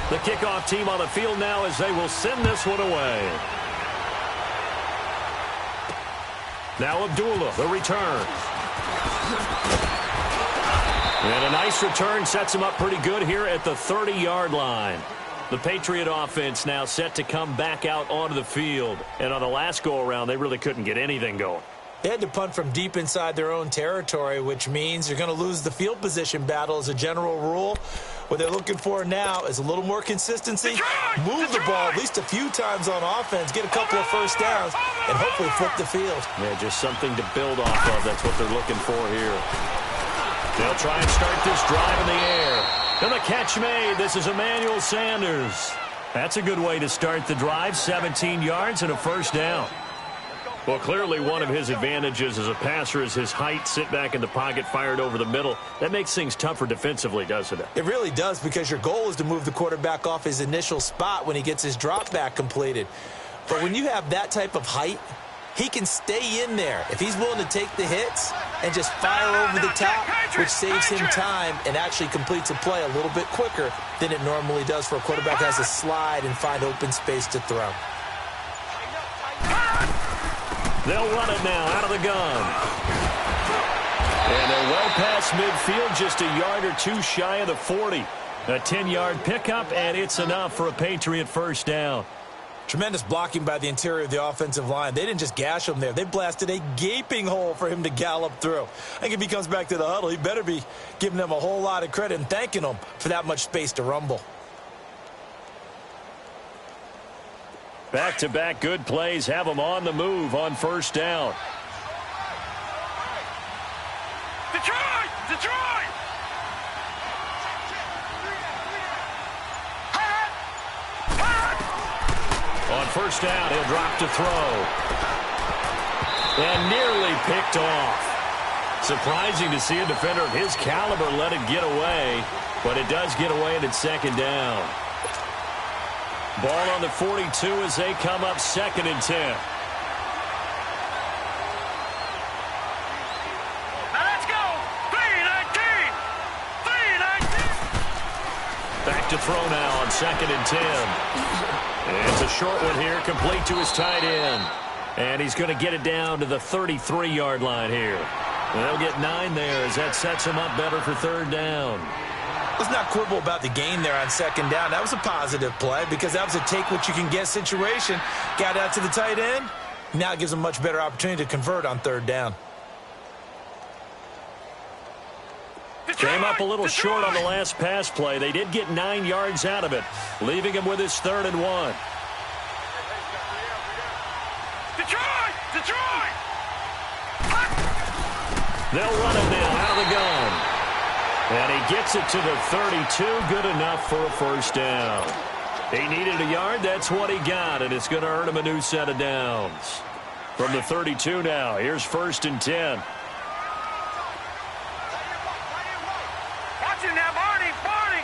The kickoff team on the field now as they will send this one away. Now Abdullah, the return. And a nice return sets him up pretty good here at the 30-yard line. The Patriot offense now set to come back out onto the field. And on the last go-around, they really couldn't get anything going. They had to punt from deep inside their own territory, which means you're going to lose the field position battle as a general rule. What they're looking for now is a little more consistency, move the ball at least a few times on offense, get a couple of first downs, and hopefully flip the field. Yeah, just something to build off of. That's what they're looking for here. They'll try and start this drive in the air. And the catch made. This is Emmanuel Sanders. That's a good way to start the drive. 17 yards and a first down. Well, clearly one of his advantages as a passer is his height. Sit back in the pocket, fired over the middle. That makes things tougher defensively, doesn't it? It really does, because your goal is to move the quarterback off his initial spot when he gets his drop back completed. But when you have that type of height, he can stay in there if he's willing to take the hits and just fire over the top, which saves him time and actually completes a play a little bit quicker than it normally does for a quarterback who has to slide and find open space to throw. They'll run it now out of the gun. And they're well past midfield, just a yard or two shy of the 40. A 10-yard pickup, and it's enough for a Patriot first down. Tremendous blocking by the interior of the offensive line. They didn't just gash him there. They blasted a gaping hole for him to gallop through. I think if he comes back to the huddle, he better be giving them a whole lot of credit and thanking them for that much space to rumble. Back-to-back good plays have them on the move on first down. Detroit! Detroit! On first down, he'll drop to throw. And nearly picked off. Surprising to see a defender of his caliber let it get away, but it does get away and it's second down. Ball on the 42 as they come up 2nd and 10. Now let's go! 3-19! 3-19! Back to throw now on 2nd and 10. And it's a short one here, complete to his tight end. And he's going to get it down to the 33-yard line here. And they'll get 9 there as that sets him up better for third down. Let's not quibble about the gain there on second down. That was a positive play because that was a take-what-you-can-get situation. Got out to the tight end. Now it gives them a much better opportunity to convert on third down. Came up a little short on the last pass play. They did get 9 yards out of it, leaving him with his 3rd and 1. Detroit! Detroit! They'll run it now out of the gun. And he gets it to the 32, good enough for a first down. He needed a yard, that's what he got, and it's going to earn him a new set of downs. From the 32 now, here's 1st and 10. Watch him now, Barney! Barney!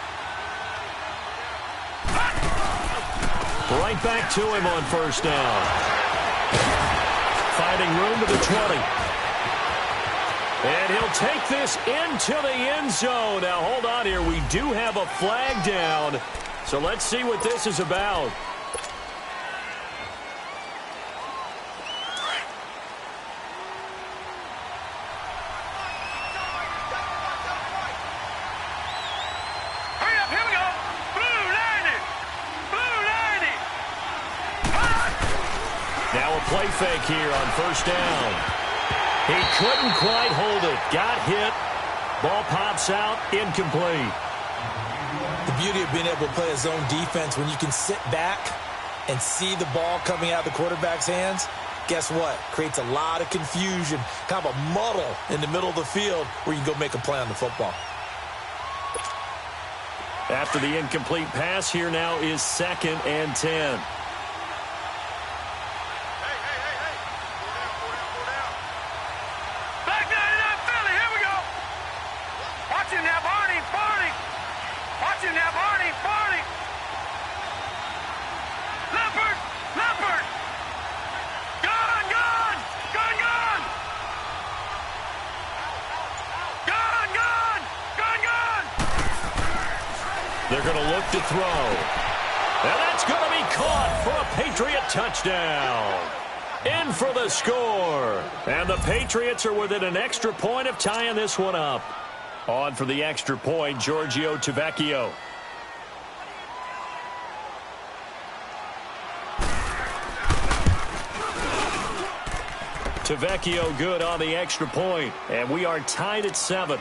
Right back to him on first down. Finding room to the 20. And he'll take this into the end zone. Now, hold on here. We do have a flag down. So let's see what this is about. Hurry up, here we go! Blue 90! Blue 90! Now a play fake here on first down. He couldn't quite hold it. Got hit. Ball pops out. Incomplete. The beauty of being able to play a zone defense when you can sit back and see the ball coming out of the quarterback's hands, guess what? Creates a lot of confusion, kind of a muddle in the middle of the field where you can go make a play on the football. After the incomplete pass, here now is 2nd and 10. They're going to look to throw. And that's going to be caught for a Patriot touchdown. In for the score. And the Patriots are within an extra point of tying this one up. On for the extra point, Giorgio Tavecchio. Tavecchio good on the extra point. And we are tied at 7.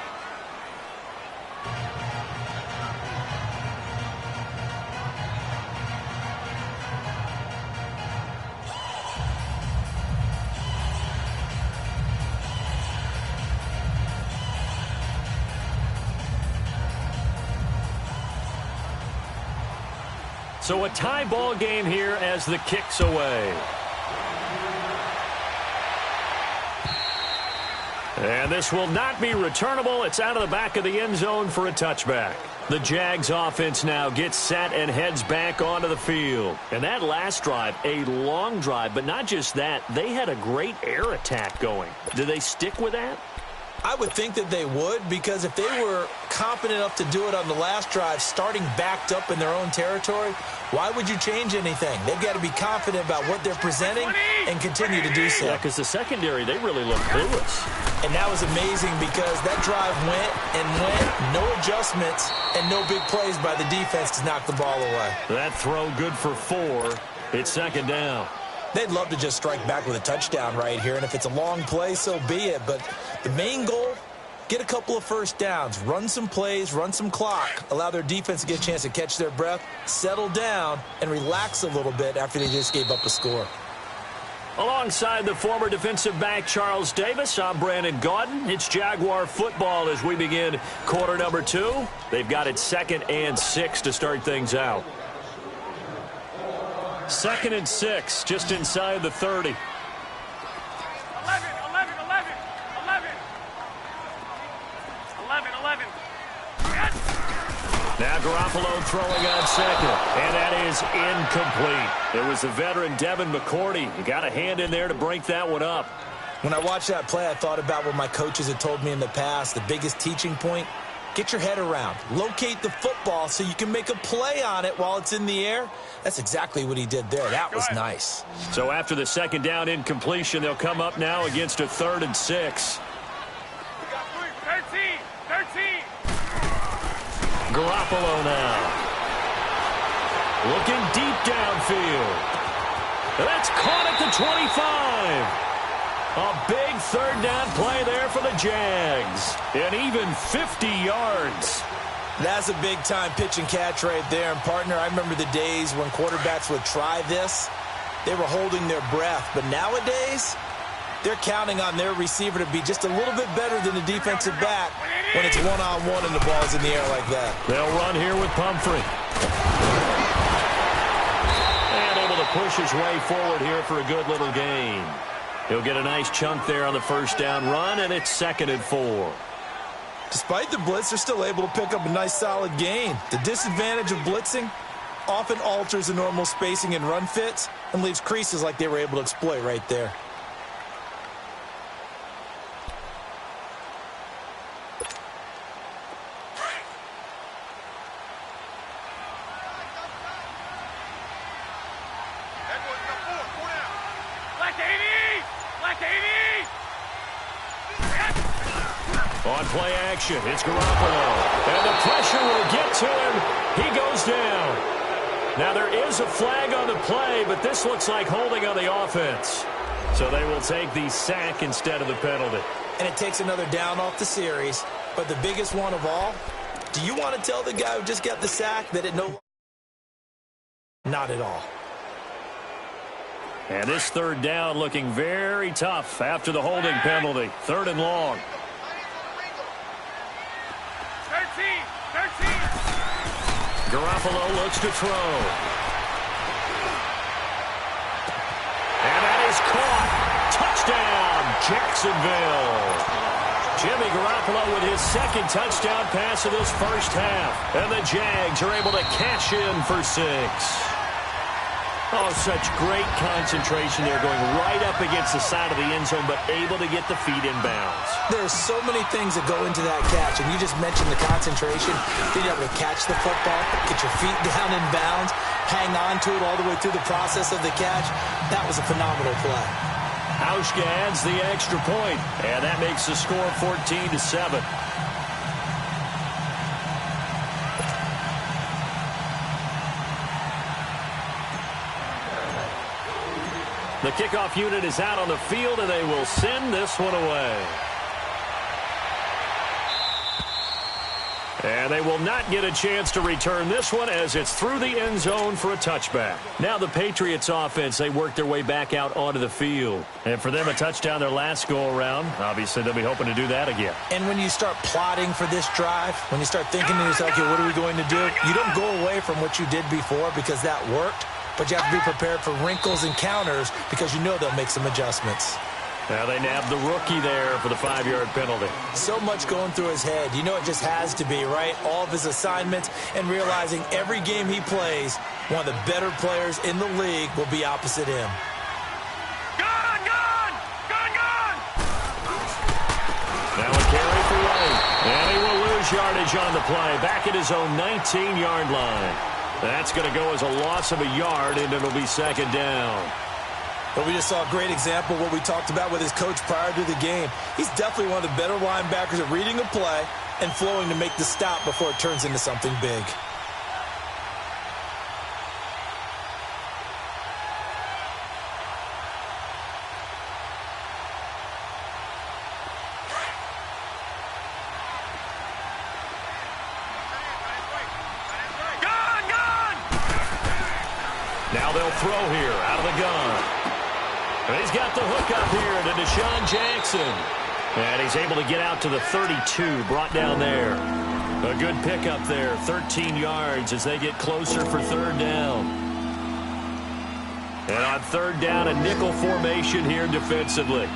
So a tie ball game here as the kick's away. And this will not be returnable. It's out of the back of the end zone for a touchback. The Jags offense now gets set and heads back onto the field. And that last drive, a long drive, but not just that. They had a great air attack going. Do they stick with that? I would think that they would, because if they were confident enough to do it on the last drive, starting backed up in their own territory, why would you change anything? They've got to be confident about what they're presenting and continue to do so. Yeah, because the secondary, they really look clueless. And that was amazing because that drive went and went, no adjustments, and no big plays by the defense to knock the ball away. That throw good for 4. It's second down. They'd love to just strike back with a touchdown right here, and if it's a long play, so be it. But the main goal, get a couple of first downs, run some plays, run some clock, allow their defense to get a chance to catch their breath, settle down, and relax a little bit after they just gave up a score. Alongside the former defensive back Charles Davis, I'm Brandon Gaudin. It's Jaguar football as we begin quarter number 2. They've got it 2nd and 6 to start things out. 2nd and 6, just inside the 30. 11, 11, 11, 11. 11, 11. Yes. Now Garoppolo throwing on second, and that is incomplete. It was the veteran Devin McCourty. You got a hand in there to break that one up. When I watched that play, I thought about what my coaches had told me in the past. The biggest teaching point, get your head around. Locate the football so you can make a play on it while it's in the air. That's exactly what he did there. That was nice. So after the second down incompletion, they'll come up now against a 3rd and 6. 13, 13. Garoppolo now. Looking deep downfield. That's caught at the 25. A big 3rd down play there for the Jags. And even 50 yards. That's a big-time pitch and catch right there. And, partner, I remember the days when quarterbacks would try this. They were holding their breath. But nowadays, they're counting on their receiver to be just a little bit better than the defensive back when it's one-on-one and the ball's in the air like that. They'll run here with Pumphrey. And able to push his way forward here for a good little gain. He'll get a nice chunk there on the first down run, and it's 2nd and 4. Despite the blitz, they're still able to pick up a nice solid gain. The disadvantage of blitzing often alters the normal spacing and run fits and leaves creases like they were able to exploit right there. On play action, it's Garoppolo. And the pressure will get to him. He goes down. Now there is a flag on the play, but this looks like holding on the offense. So they will take the sack instead of the penalty. And it takes another down off the series. But the biggest one of all, do you want to tell the guy who just got the sack that it no... Not at all. And this 3rd down looking very tough after the holding penalty. 3rd and long. 13. Garoppolo looks to throw. And that is caught. Touchdown, Jacksonville. Jimmy Garoppolo with his 2nd touchdown pass of this first half. And the Jags are able to cash in for 6. Oh, such great concentration there, going right up against the side of the end zone, but able to get the feet in bounds. There's so many things that go into that catch, and you just mentioned the concentration. Being able to catch the football, get your feet down in bounds, hang on to it all the way through the process of the catch. That was a phenomenal play. Hauschka adds the extra point, and that makes the score 14-7. The kickoff unit is out on the field, and they will send this one away. And they will not get a chance to return this one as it's through the end zone for a touchback. Now the Patriots offense, they work their way back out onto the field. And for them, a touchdown their last go-around. Obviously, they'll be hoping to do that again. And when you start plotting for this drive, when you start thinking to yourself, okay, what are we going to do? You don't go away from what you did before because that worked. But you have to be prepared for wrinkles and counters because you know they'll make some adjustments. Now they nab the rookie there for the 5-yard penalty. So much going through his head. You know it just has to be, right? All of his assignments and realizing every game he plays, one of the better players in the league will be opposite him. Gone, gone! Gone, gone! Now a carry for White. And he will lose yardage on the play. Back at his own 19-yard line. That's going to go as a loss of a yard, and it'll be second down. But we just saw a great example of what we talked about with his coach prior to the game. He's definitely one of the better linebackers at reading a play and flowing to make the stop before it turns into something big. Now they'll throw here out of the gun. And he's got the hook up here to Deshaun Jackson. And he's able to get out to the 32, brought down there. A good pickup there, 13 yards as they get closer for third down. And on third down, a nickel formation here defensively.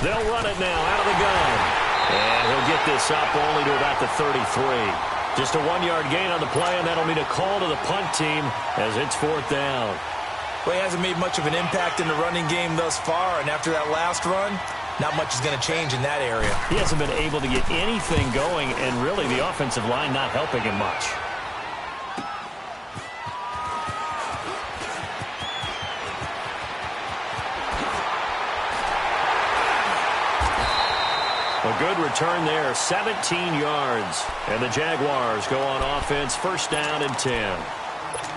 They'll run it now out of the gun. And he'll get this up only to about the 33. Just a 1-yard gain on the play, and that'll mean a call to the punt team as it's fourth down. Well, he hasn't made much of an impact in the running game thus far, and after that last run, not much is going to change in that area. He hasn't been able to get anything going, and really the offensive line not helping him much. A good return there, 17 yards. And the Jaguars go on offense, first down and 10.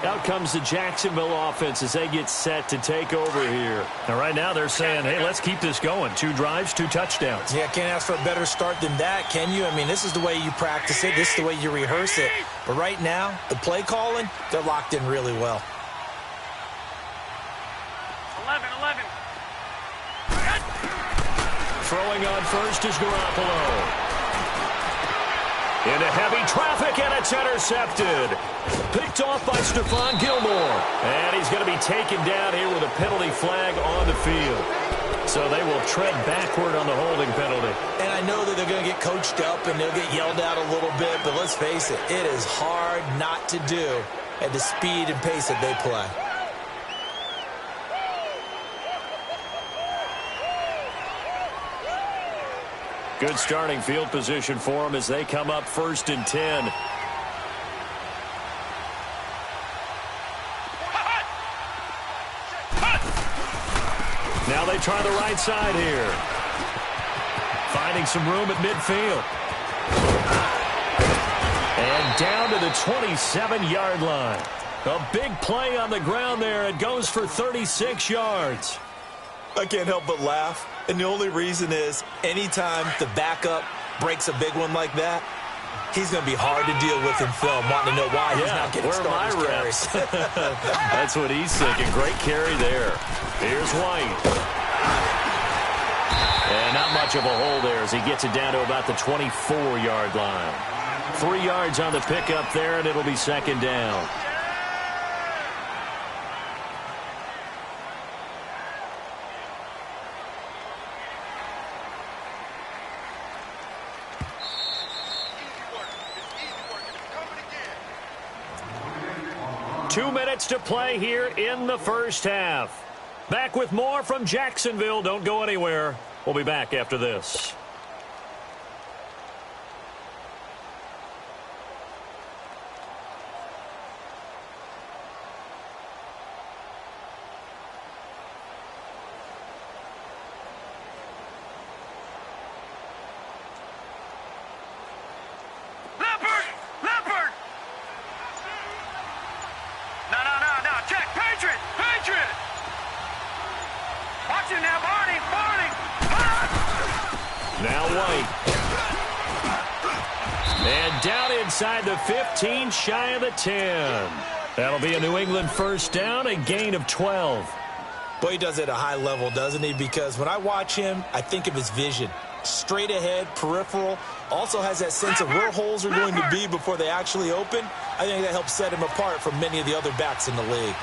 Out comes the Jacksonville offense as they get set to take over here. And right now they're saying, hey, let's keep this going. 2 drives, 2 touchdowns. Yeah, can't ask for a better start than that, can you? I mean, this is the way you practice it. This is the way you rehearse it. But right now, the play calling, they're locked in really well. 11. Throwing on first is Garoppolo. Into heavy traffic, and it's intercepted. Picked off by Stephon Gilmore. And he's going to be taken down here with a penalty flag on the field. So they will tread backward on the holding penalty. And I know that they're going to get coached up and they'll get yelled at a little bit, but let's face it, it is hard not to do at the speed and pace that they play. Good starting field position for them as they come up first and 10. Now they try the right side here. Finding some room at midfield. And down to the 27-yard line. A big play on the ground there. It goes for 36 yards. I can't help but laugh. And the only reason is anytime the backup breaks a big one like that, he's going to be hard to deal with in film, wanting to know why he's not getting starters carries. That's what he's thinking. Great carry there. Here's White. And not much of a hole there as he gets it down to about the 24-yard line. 3 yards on the pickup there, and it'll be second down. 2 minutes to play here in the first half. Back with more from Jacksonville. Don't go anywhere. We'll be back after this. Now White. And down inside the 15, shy of the 10. That'll be a New England first down, a gain of 12. Boy, he does it at a high level, doesn't he? Because when I watch him, I think of his vision. Straight ahead, peripheral, also has that sense of where holes are going to be before they actually open. I think that helps set him apart from many of the other backs in the league.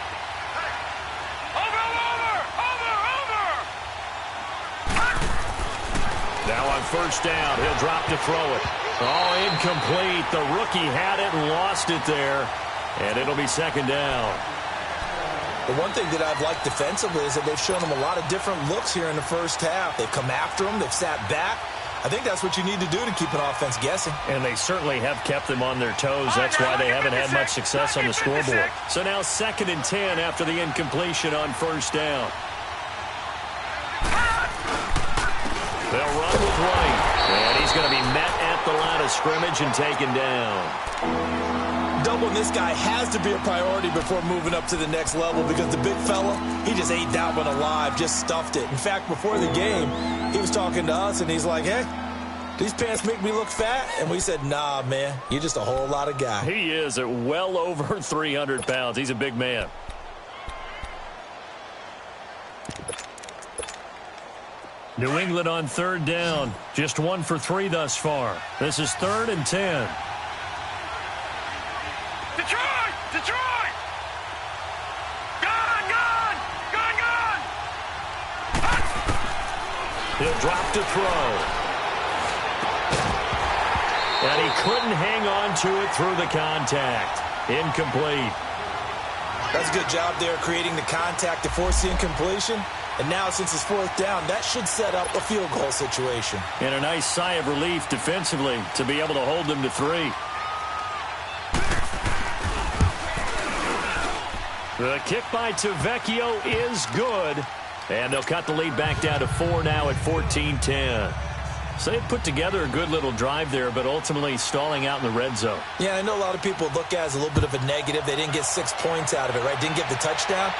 Now on first down, he'll drop to throw it. Oh, incomplete. The rookie had it and lost it there. And it'll be second down. The one thing that I've liked defensively is that they've shown him a lot of different looks here in the first half. They've come after him. They've sat back. I think that's what you need to do to keep an offense guessing. And they certainly have kept them on their toes. That's why they haven't had much success on the scoreboard. So now 2nd and 10 after the incompletion on first down. They'll run with White, and he's going to be met at the line of scrimmage and taken down. Doubling this guy has to be a priority before moving up to the next level because the big fella, he just ate that one alive, just stuffed it. In fact, before the game, he was talking to us, and he's like, hey, these pants make me look fat? And we said, nah, man, you're just a whole lot of guy. He is at well over 300 pounds. He's a big man. New England on third down. Just 1 for 3 thus far. This is 3rd and 10. Detroit! Detroit! Gone! Gone! Gone! Gone! He'll drop to throw. And he couldn't hang on to it through the contact. Incomplete. That's a good job there creating the contact to force the incompletion. And now, since it's 4th down, that should set up a field goal situation. And a nice sigh of relief defensively to be able to hold them to 3. The kick by Tavecchio is good. And they'll cut the lead back down to 4 now at 14-10. So they put together a good little drive there, but ultimately stalling out in the red zone. Yeah, I know a lot of people look at it as a little bit of a negative. They didn't get 6 points out of it, right? Didn't get the touchdown.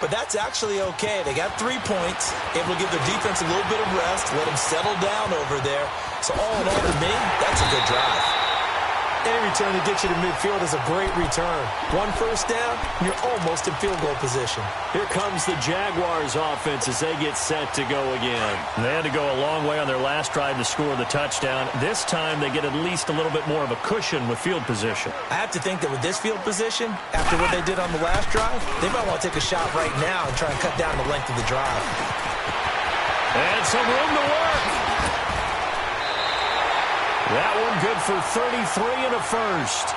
But that's actually okay. They got 3 points, able to give their defense a little bit of rest, let them settle down over there. So all in all, to me, that's a good drive. Any return to get you to midfield is a great return. 1 first down, and you're almost in field goal position. Here comes the Jaguars offense as they get set to go again. They had to go a long way on their last drive to score the touchdown. This time they get at least a little bit more of a cushion with field position. I have to think that with this field position, after what they did on the last drive, they might want to take a shot right now and try and cut down the length of the drive. And some room to work. That one good for 33 and a first.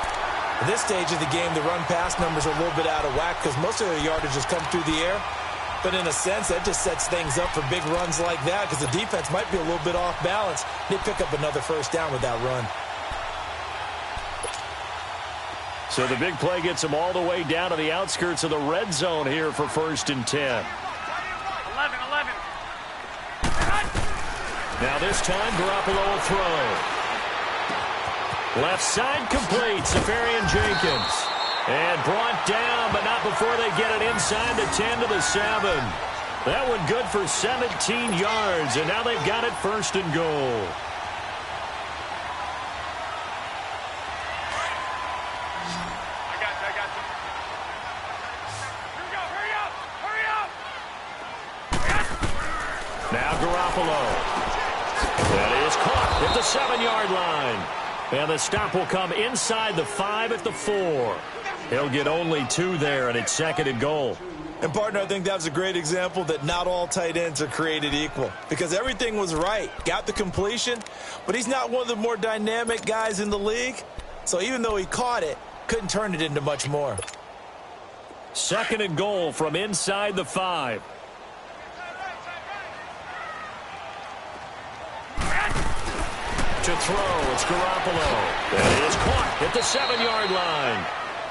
At this stage of the game, the run-pass numbers are a little bit out of whack because most of their yardage has come through the air. But in a sense, that just sets things up for big runs like that because the defense might be a little bit off balance. They pick up another first down with that run. So the big play gets them all the way down to the outskirts of the red zone here for 1st and 10. 11. Now this time, Garoppolo will throw. Left side complete, Safarian Jenkins. And brought down, but not before they get it inside the 10 to the 7. That one good for 17 yards, and now they've got it 1st and goal. I got you. Here we go. Hurry up. Now Garoppolo. That is caught at the 7-yard line. And the stop will come inside the 5 at the 4. He'll get only 2 there, and it's 2nd and goal. And, partner, I think that was a great example that not all tight ends are created equal because everything was right. Got the completion, but he's not one of the more dynamic guys in the league. So even though he caught it, couldn't turn it into much more. 2nd and goal from inside the 5. To throw, it's Garoppolo. That is caught at the 7-yard line.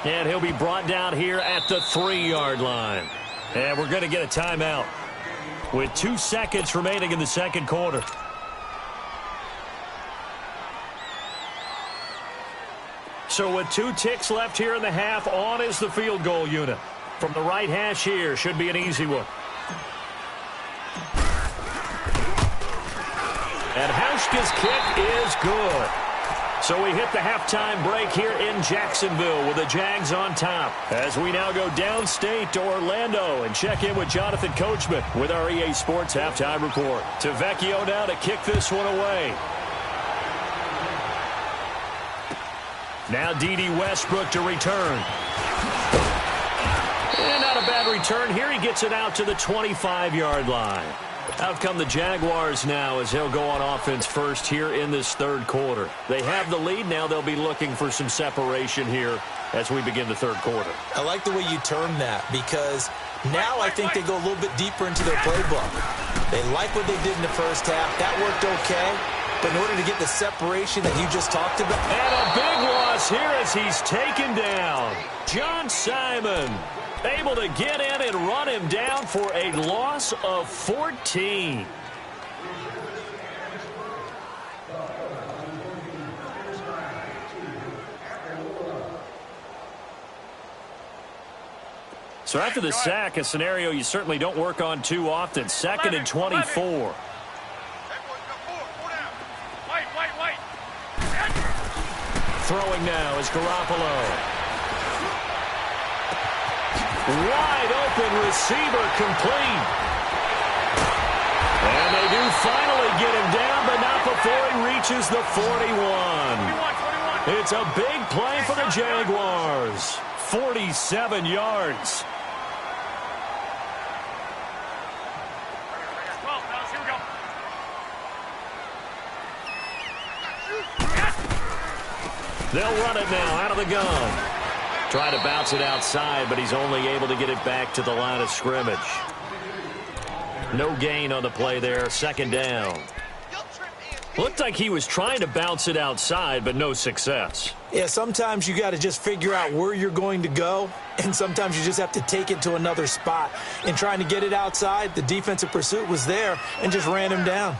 And he'll be brought down here at the 3-yard line. And we're going to get a timeout with 2 seconds remaining in the 2nd quarter. So with 2 ticks left here in the half, on is the field goal unit. From the right hash here, should be an easy one. And Hauschka's kick is good. So we hit the halftime break here in Jacksonville with the Jags on top. As we now go downstate to Orlando and check in with Jonathan Coachman with our EA Sports halftime report. Tavecchio now to kick this one away. Now D.D. Westbrook to return. And not a bad return here. He gets it out to the 25-yard line. Out come the Jaguars now as he'll go on offense first here in this 3rd quarter. They have the lead. Now they'll be looking for some separation here as we begin the 3rd quarter. I like the way you term that because now I think they go a little bit deeper into their playbook. They like what they did in the first half. That worked okay. But in order to get the separation that you just talked about. And a big loss here as he's taken down. John Simon able to get in and run him down for a loss of 14. So after the sack, a scenario you certainly don't work on too often. 2nd and 24. Throwing now is Garoppolo. Wide open receiver complete. And they do finally get him down, but not before he reaches the 41. It's a big play for the Jaguars. 47 yards. They'll run it now out of the gun. Try to bounce it outside, but he's only able to get it back to the line of scrimmage. No gain on the play there. 2nd down. Looked like he was trying to bounce it outside, but no success. Yeah, sometimes you got to just figure out where you're going to go, and sometimes you just have to take it to another spot. In trying to get it outside, the defensive pursuit was there and just ran him down.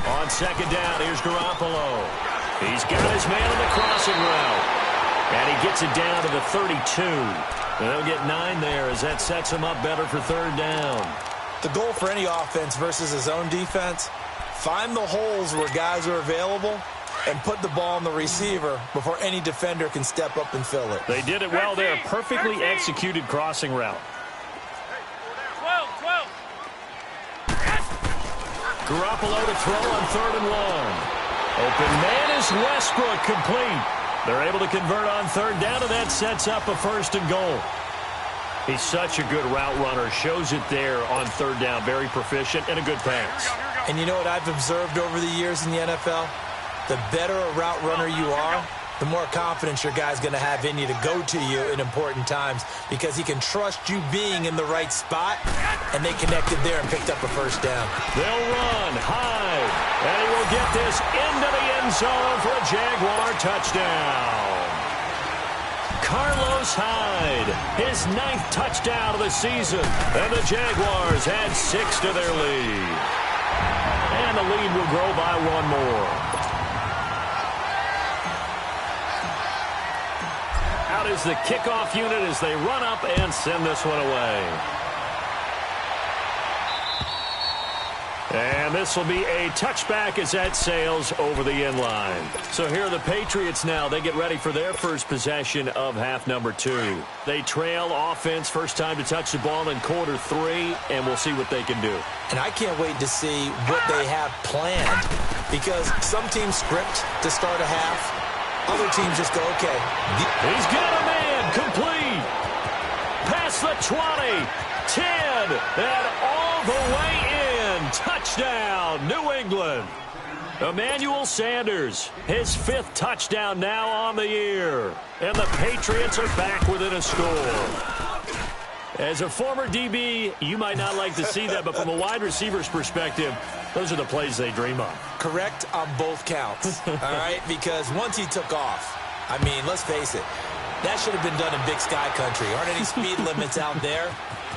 On 2nd down, here's Garoppolo. He's got his man on the crossing route. And he gets it down to the 32. And they'll get 9 there as that sets him up better for 3rd down. The goal for any offense versus his own defense, find the holes where guys are available and put the ball on the receiver before any defender can step up and fill it. They did it well there. Perfectly executed crossing route. 12. Garoppolo to throw on 3rd and 1. Open man is Westbrook, complete. They're able to convert on 3rd down, and that sets up a 1st and goal. He's such a good route runner. Shows it there on 3rd down. Very proficient and a good pass. And you know what I've observed over the years in the NFL? The better a route runner you are, the more confidence your guy's going to have in you to go to you in important times because he can trust you being in the right spot, and they connected there and picked up a 1st down. They'll run, Hyde, and he will get this into the end zone for a Jaguar touchdown. Carlos Hyde, his 9th touchdown of the season, and the Jaguars add 6 to their lead. And the lead will grow by 1 more. Out is the kickoff unit as they run up and send this one away. And this will be a touchback as that sails over the end line. So here are the Patriots now. They get ready for their first possession of half number 2. They trail offense, first time to touch the ball in quarter 3, and we'll see what they can do. And I can't wait to see what they have planned because some teams script to start a half. Other teams just go, okay. He's got a man, complete. Past the 20, 10, and all the way in. Touchdown, New England. Emmanuel Sanders, his 5th touchdown now on the year. And the Patriots are back within a score. As a former DB, you might not like to see that, but from a wide receiver's perspective, those are the plays they dream of. Correct on both counts, all right? Because once he took off, I mean, let's face it, that should have been done in Big Sky Country. Aren't any speed limits out there?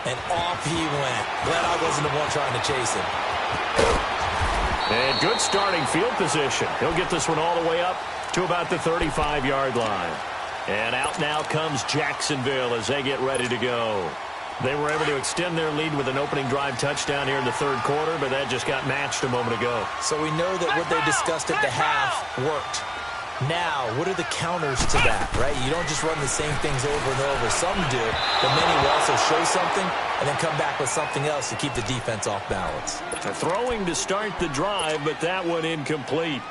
And off he went. Glad I wasn't the one trying to chase him. And good starting field position. He'll get this one all the way up to about the 35-yard line. And out now comes Jacksonville as they get ready to go. They were able to extend their lead with an opening drive touchdown here in the 3rd quarter, but that just got matched a moment ago. So we know that what they discussed at the half worked. Now, what are the counters to that, right? You don't just run the same things over and over. Some do, but many will also show something and then come back with something else to keep the defense off balance. Throwing to start the drive, but that one incomplete.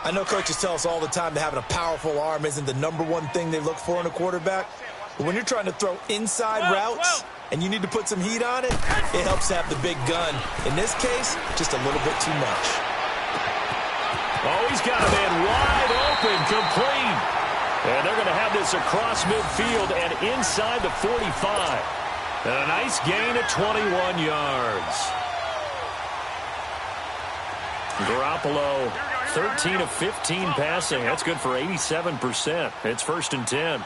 I know coaches tell us all the time that having a powerful arm isn't the #1 thing they look for in a quarterback. But when you're trying to throw inside routes and you need to put some heat on it, it helps to have the big gun. In this case, just a little bit too much. Oh, he's got a man wide open, complete. And they're going to have this across midfield and inside the 45. And a nice gain of 21 yards. Garoppolo, 13 of 15 passing. That's good for 87%. It's 1st and 10.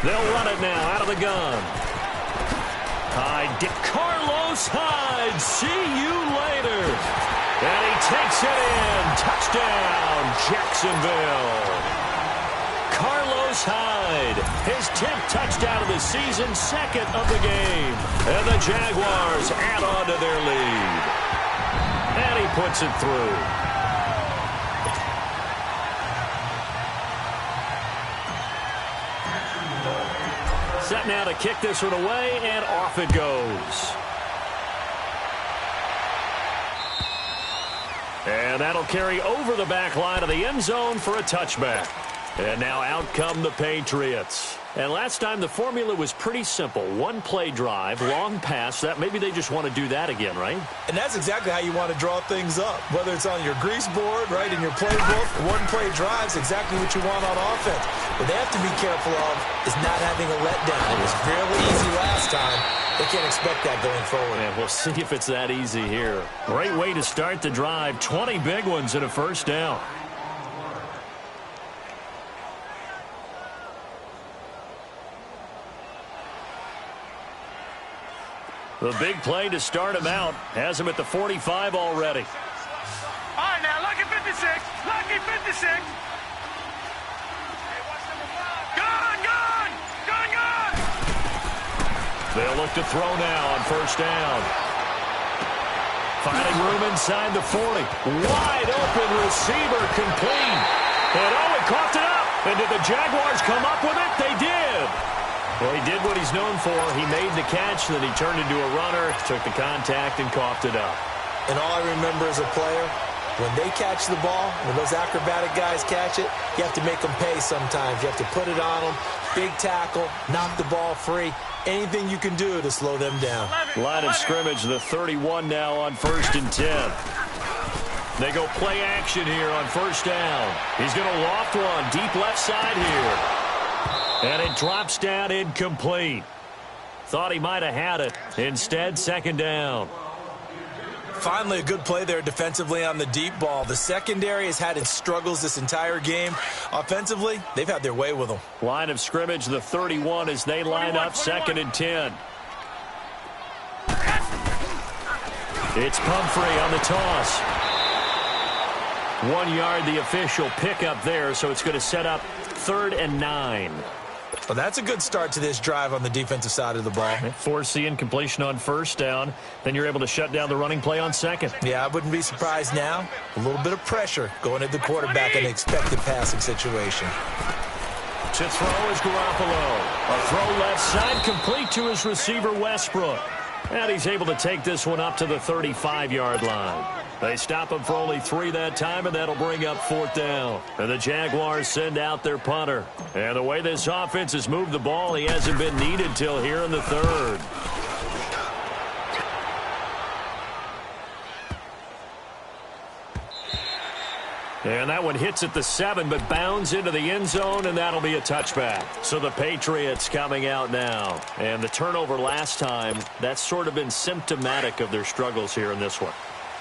They'll run it now out of the gun. Hyde, Carlos Hyde, see you later. And he takes it in. Touchdown, Jacksonville. Carlos Hyde, his 10th touchdown of the season, 2nd of the game. And the Jaguars add on to their lead. And he puts it through. Set now to kick this one away, and off it goes. And that'll carry over the back line of the end zone for a touchback. And now out come the Patriots. And last time the formula was pretty simple. 1 play drive, long pass. That maybe they just want to do that again, right? And that's exactly how you want to draw things up. Whether it's on your grease board, right, in your playbook, 1 play drive is exactly what you want on offense. What they have to be careful of is not having a letdown. It was fairly easy last time. They can't expect that going forward. And we'll see if it's that easy here. Great way to start the drive. 20 big ones and a 1st down. The big play to start him out has him at the 45 already. All right, now, lucky 56. Lucky 56. Gun, gun, gun, gun. They'll look to throw now on 1st down. Finding room inside the 40. Wide open receiver, complete. And oh, he coughed it up. And did the Jaguars come up with it? They did. Well, he did what he's known for. He made the catch, then he turned into a runner, took the contact, and coughed it up. And all I remember as a player, when they catch the ball, when those acrobatic guys catch it, you have to make them pay sometimes. You have to put it on them, big tackle, knock the ball free. Anything you can do to slow them down. Line of scrimmage, the 31 now on 1st and 10. They go play action here on 1st down. He's going to loft one, deep left side here. And it drops down incomplete. Thought he might have had it. Instead, 2nd down. Finally, a good play there defensively on the deep ball. The secondary has had its struggles this entire game. Offensively, they've had their way with them. Line of scrimmage, the 31 as they line up 2nd and 10. It's Pumphrey on the toss. 1 yard, the official pickup there, so it's going to set up 3rd and 9. Well, that's a good start to this drive on the defensive side of the ball. Force the incompletion on 1st down. Then you're able to shut down the running play on 2nd. Yeah, I wouldn't be surprised now. A little bit of pressure going at the quarterback in an expected passing situation. To throw is Garoppolo. A throw left side, complete to his receiver, Westbrook. And he's able to take this one up to the 35-yard line. They stop him for only 3 that time, and that'll bring up 4th down. And the Jaguars send out their punter. And the way this offense has moved the ball, he hasn't been needed till here in the 3rd. And that one hits at the 7, but bounds into the end zone, and that'll be a touchback. So the Patriots coming out now. And the turnover last time, that's sort of been symptomatic of their struggles here in this one.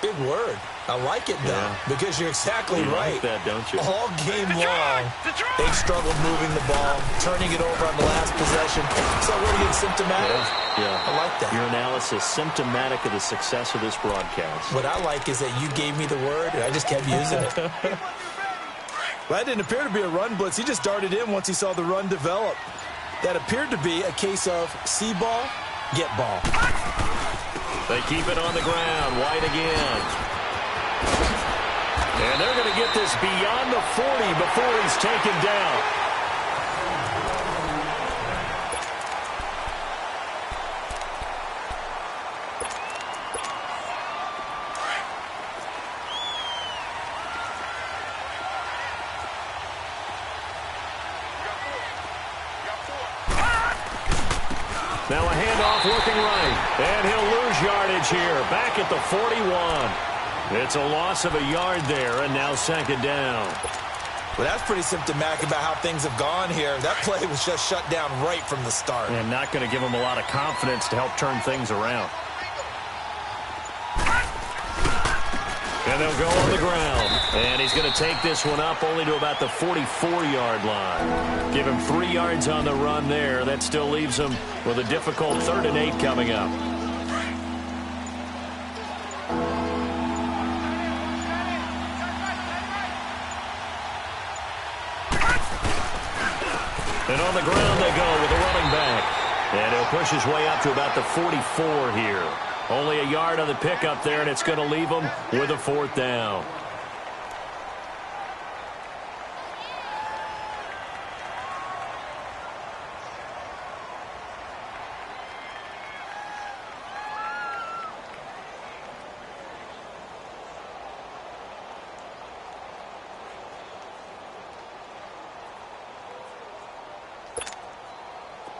Big word. I like it, though, because you're exactly right. Like that, don't you? All game long, they've struggled moving the ball, turning it over on the last possession. So really it's symptomatic. Yeah. I like that. Your analysis, symptomatic of the success of this broadcast. What I like is that you gave me the word, and I just kept using it. Well, that didn't appear to be a run blitz. He just darted in once he saw the run develop. That appeared to be a case of see ball, get ball. They keep it on the ground. White again. And they're going to get this beyond the 40 before he's taken down. Now a handoff looking right. And he'll lose yardage here. Back at the 41. It's a loss of a yard there, and now second down. Well, that's pretty symptomatic about how things have gone here. That play was just shut down right from the start. And not going to give them a lot of confidence to help turn things around. And they'll go on the ground. And he's going to take this one up only to about the 44-yard line. Give him 3 yards on the run there. That still leaves him with a difficult 3rd and 8 coming up. And on the ground they go with a running back. And he'll push his way up to about the 44 here. Only a yard on the pickup there, and it's going to leave him with a 4th down.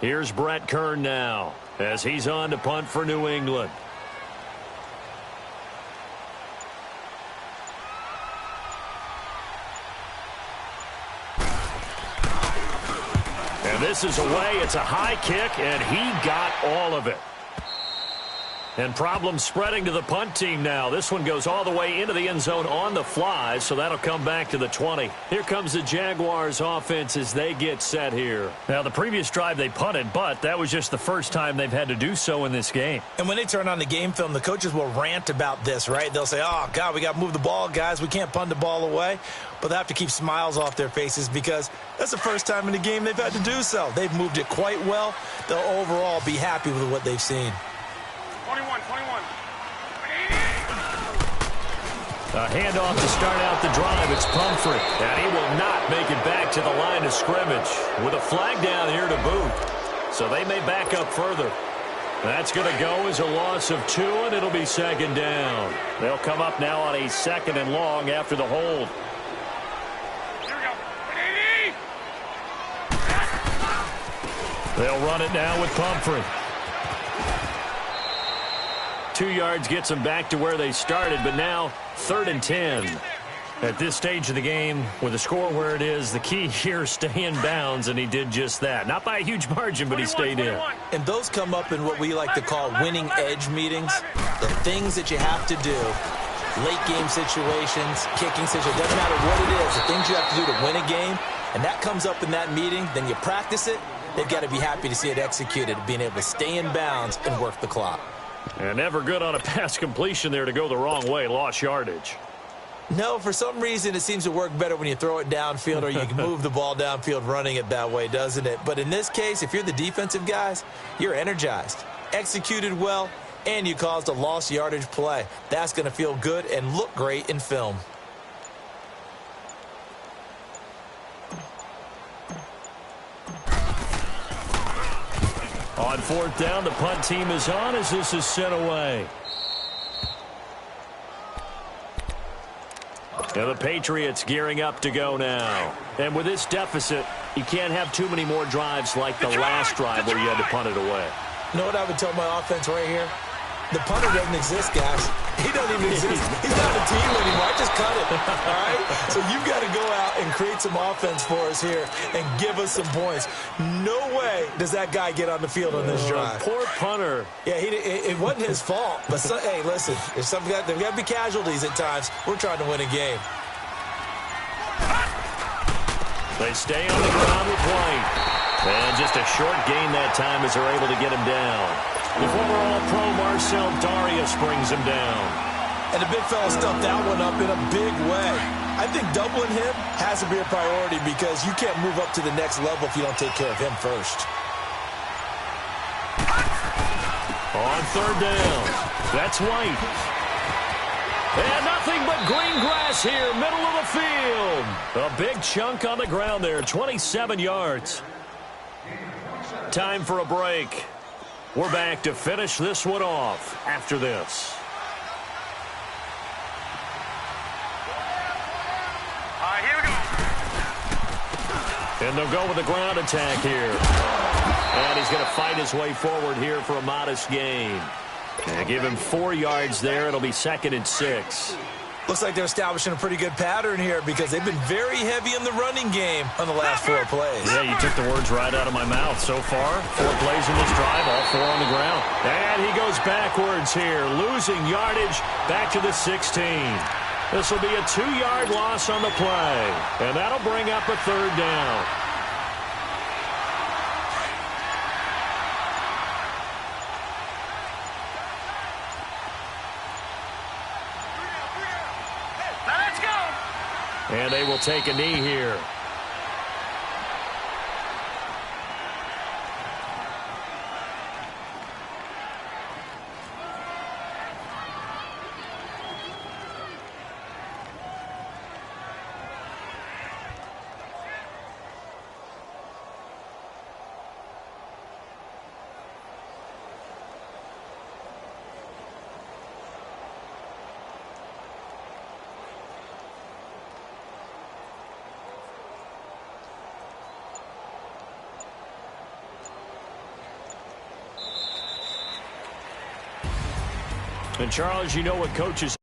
Here's Brett Kern now as he's on to punt for New England. And this is away. It's a high kick, and he got all of it. And problems spreading to the punt team now. This one goes all the way into the end zone on the fly, so that'll come back to the 20. Here comes the Jaguars offense as they get set here. Now, the previous drive they punted, but that was just the first time they've had to do so in this game. And when they turn on the game film, the coaches will rant about this, right? They'll say, oh, God, we got to move the ball, guys. We can't punt the ball away. But they have to keep smiles off their faces because that's the first time in the game they've had to do so. They've moved it quite well. They'll overall be happy with what they've seen. 21. A handoff to start out the drive. It's Pumphrey. And he will not make it back to the line of scrimmage with a flag down here to boot. So they may back up further. That's going to go as a loss of 2, and it'll be second down. They'll come up now on a 2nd and long after the hold. Here we go. They'll run it now with Pumphrey. 2 yards gets them back to where they started, but now 3rd and 10. At this stage of the game, with the score where it is, the key here is stay in bounds, and he did just that. Not by a huge margin, but he stayed in. And those come up in what we like to call winning edge meetings. The things that you have to do, late game situations, kicking situations, doesn't matter what it is, the things you have to do to win a game, and that comes up in that meeting, then you practice it, they've got to be happy to see it executed, being able to stay in bounds and work the clock. And never good on a pass completion there to go the wrong way. Lost yardage. No, for some reason it seems to work better when you throw it downfield or you can move the ball downfield running it that way, doesn't it? But in this case, if you're the defensive guys, you're energized, executed well, and you caused a lost yardage play. That's going to feel good and look great in film. On 4th down, the punt team is on as this is sent away. And the Patriots gearing up to go now. And with this deficit, you can't have too many more drives like the last drive where you had to punt it away. You know what I would tell my offense right here? The punter doesn't exist, guys. He doesn't even exist. He's not a team anymore. I just cut it. All right? So you've got to go out and create some offense for us here and give us some points. No way does that guy get on the field on this drive. Poor punter. Yeah, it wasn't his fault. But, hey, listen, there's got to be casualties at times. We're trying to win a game. They stay on the ground with White. And just a short gain that time as they're able to get him down. The former All-Pro Marcel Darius brings him down. And the big fella stuffed that one up in a big way. I think doubling him has to be a priority because you can't move up to the next level if you don't take care of him first. On third down, that's White. And nothing but green grass here, middle of the field. A big chunk on the ground there, 27 yards. Time for a break. We're back to finish this one off after this. All right, here we go. And they'll go with the ground attack here. And he's going to fight his way forward here for a modest gain. And give him 4 yards there. It'll be 2nd and 6. Looks like they're establishing a pretty good pattern here because they've been very heavy in the running game on the last 4 plays. Yeah, you took the words right out of my mouth. So far, 4 plays in this drive, all 4 on the ground. And he goes backwards here, losing yardage back to the 16. This will be a 2-yard loss on the play. And that'll bring up a 3rd down. And they will take a knee here. And, Charles, you know what coaches